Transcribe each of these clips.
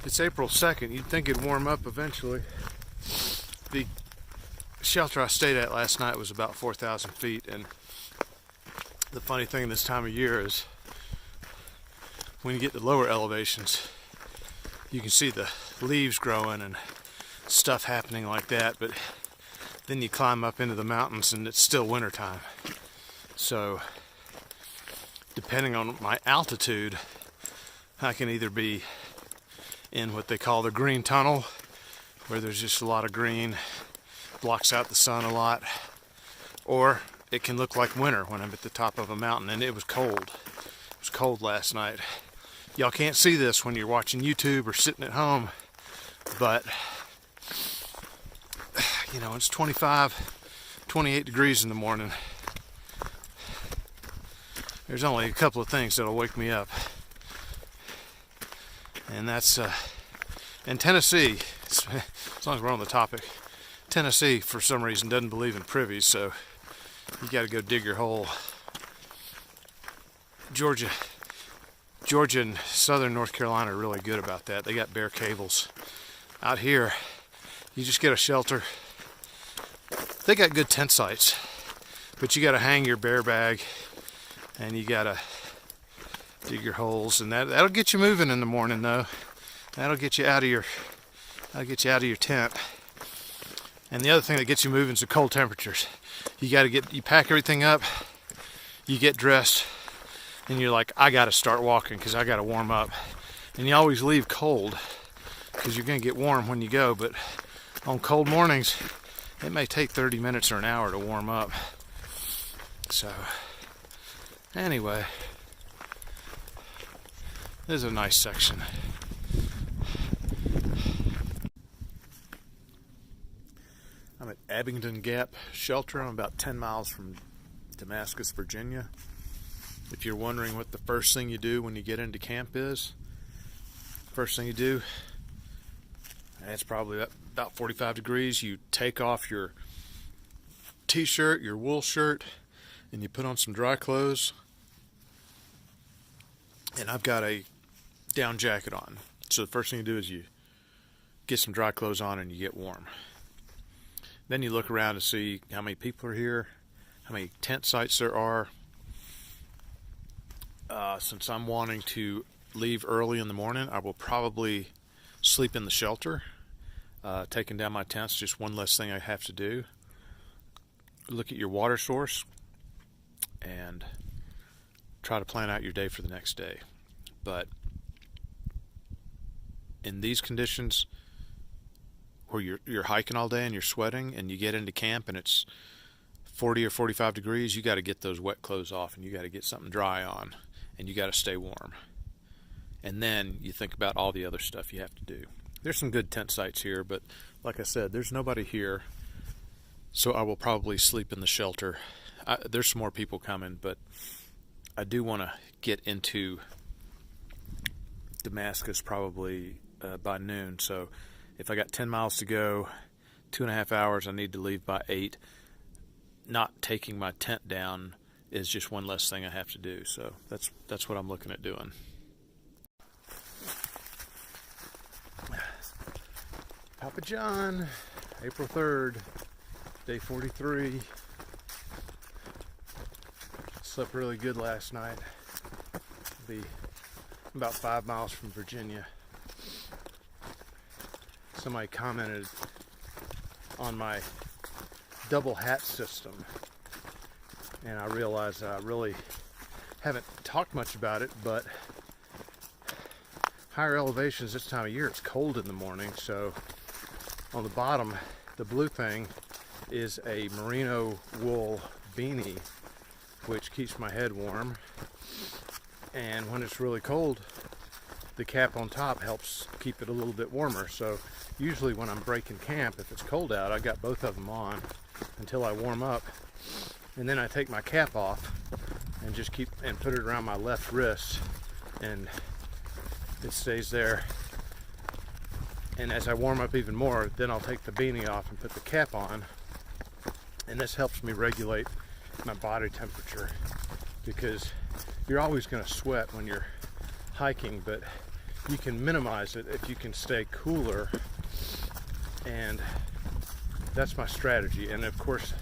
It's April 2nd. You'd think it'd warm up eventually. The shelter I stayed at last night was about 4,000 feet, and the funny thing this time of year is when you get to lower elevations, you can see the leaves growing and stuff happening like that, but then you climb up into the mountains and it's still wintertime. So depending on my altitude, I can either be in what they call the green tunnel, where there's just a lot of green, blocks out the sun a lot, or it can look like winter when I'm at the top of a mountain. And it was cold. It was cold last night. Y'all can't see this when you're watching YouTube or sitting at home, but you know, it's 25, 28 degrees in the morning. There's only a couple of things that'll wake me up. And that's in Tennessee, as long as we're on the topic, Tennessee for some reason doesn't believe in privies, so you got to go dig your hole. Georgia and southern North Carolina are really good about that. They got bare cables. Out here, you just get a shelter. They got good tent sites, but you got to hang your bear bag and you got to dig your holes, and that'll get you moving in the morning though. That'll get you out of your tent. And the other thing that gets you moving is the cold temperatures. You pack everything up, you get dressed, and you're like, I gotta start walking because I gotta warm up. And you always leave cold because you're gonna get warm when you go, but on cold mornings it may take 30 minutes or an hour to warm up. So anyway, this is a nice section. I'm at Abingdon Gap Shelter. I'm about 10 miles from Damascus, Virginia. If you're wondering what the first thing you do when you get into camp is, first thing you do, and it's probably about 45 degrees, you take off your t-shirt, your wool shirt, and you put on some dry clothes. And I've got a down jacket on. So the first thing you do is you get some dry clothes on and you get warm. Then you look around to see how many people are here, how many tent sites there are. Since I'm wanting to leave early in the morning, I will probably sleep in the shelter. Taking down my tent's just one less thing I have to do. Look at your water source and try to plan out your day for the next day. But in these conditions where you're hiking all day and you're sweating and you get into camp and it's 40 or 45 degrees, you got to get those wet clothes off and you got to get something dry on and you got to stay warm. And then you think about all the other stuff you have to do. There's some good tent sites here, but like I said, there's nobody here, so I will probably sleep in the shelter. There's some more people coming, but I do want to get into Damascus probably by noon. So if I got 10 miles to go, 2.5 hours, I need to leave by 8. Not taking my tent down is just one less thing I have to do. So that's what I'm looking at doing. Papa John, April 3rd, day 43. Slept really good last night. Be about 5 miles from Virginia. Somebody commented on my double hat system, and I realized I really haven't talked much about it, but higher elevations this time of year, it's cold in the morning, so on the bottom, the blue thing is a merino wool beanie, which keeps my head warm. And when it's really cold, the cap on top helps keep it a little bit warmer. So usually when I'm breaking camp, if it's cold out, I got both of them on until I warm up. And then I take my cap off and just put it around my left wrist, and it stays there. And as I warm up even more, then I'll take the beanie off and put the cap on. And this helps me regulate my body temperature, because you're always going to sweat when you're hiking, but you can minimize it if you can stay cooler, and that's my strategy. And of course,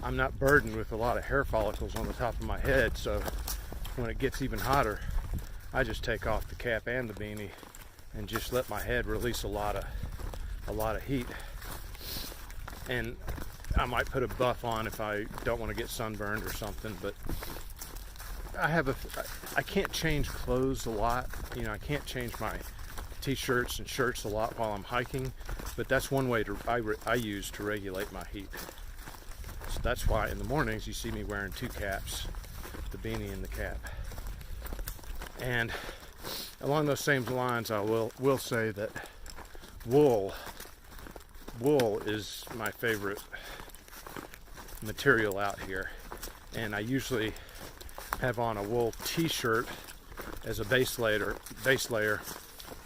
I'm not burdened with a lot of hair follicles on the top of my head, so when it gets even hotter, I just take off the cap and the beanie and just let my head release a lot of heat. And I might put a buff on if I don't want to get sunburned or something, but I can't change clothes a lot. You know, I can't change my t-shirts and shirts a lot while I'm hiking, but that's one way I use to regulate my heat. So that's why in the mornings you see me wearing two caps, the beanie and the cap. And along those same lines, I will say that wool is my favorite material out here, and I usually have on a wool t-shirt as a base layer,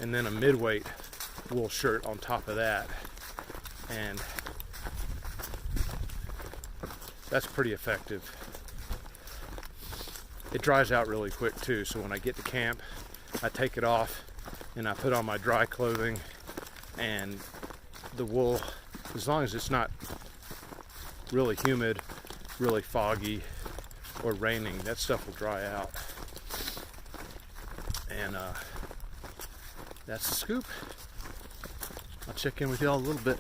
and then a mid-weight wool shirt on top of that, and that's pretty effective. It dries out really quick too, so when I get to camp, I take it off and I put on my dry clothing, and the wool, as long as it's not really humid, really foggy, or raining, that stuff will dry out. And that's the scoop. I'll check in with y'all a little bit.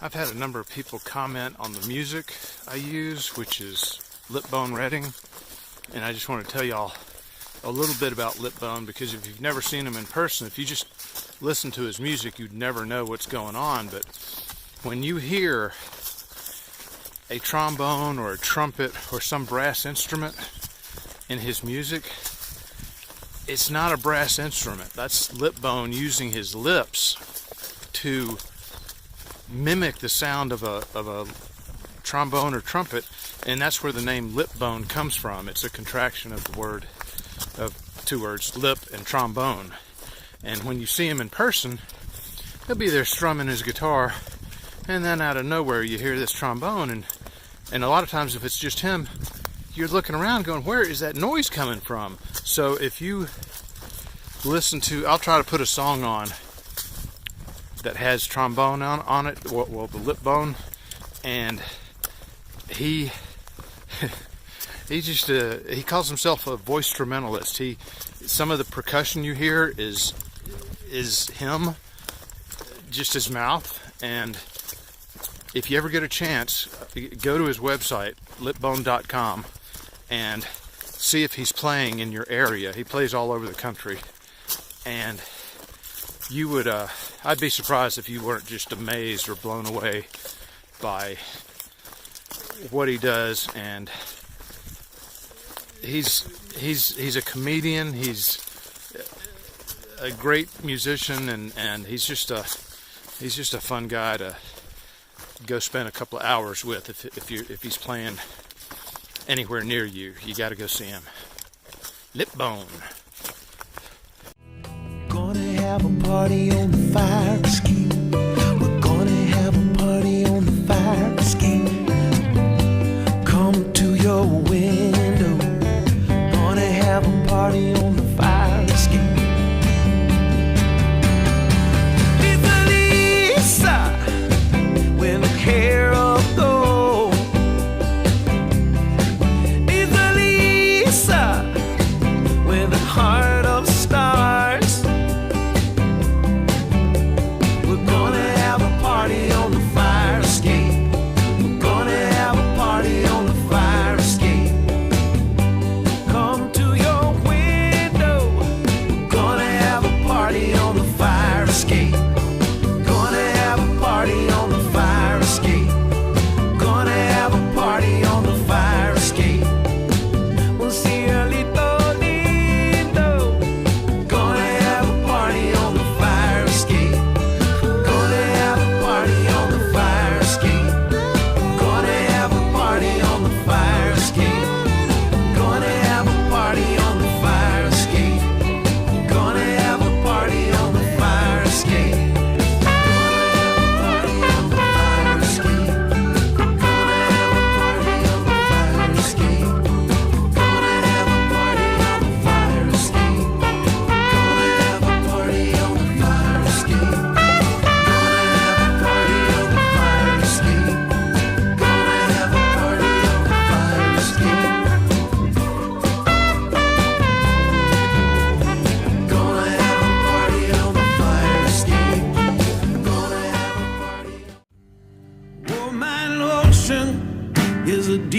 I've had a number of people comment on the music I use, which is Lipbone Redding, and I just want to tell y'all a little bit about Lipbone, because if you've never seen him in person, if you just listen to his music, you'd never know what's going on. But when you hear a trombone or a trumpet or some brass instrument in his music, it's not a brass instrument. That's Lipbone using his lips to mimic the sound of a trombone or trumpet, and that's where the name Lipbone comes from. It's a contraction of two words, lip and trombone. And when you see him in person, he'll be there strumming his guitar, and then out of nowhere you hear this trombone, and a lot of times if it's just him, you're looking around going, where is that noise coming from? So if you listen to, I'll try to put a song on that has trombone on it, well, the Lipbone, and he calls himself a voice instrumentalist. Some of the percussion you hear is him, just his mouth. And if you ever get a chance, go to his website, lipbone.com, and see if he's playing in your area. He plays all over the country, and you would, I'd be surprised if you weren't just amazed or blown away by what he does. And he's a comedian, he's a great musician, and he's just a fun guy to go spend a couple of hours with. If he's playing anywhere near you, you got to go see him. Lipbone. Gonna have a party on the fire escape. We're gonna have a party on the fire escape. Come to your window. Gonna have a party on the fire escape. Lisa, with a care of gold. Lisa, with a heart of stars. We're gonna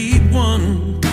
sweet one.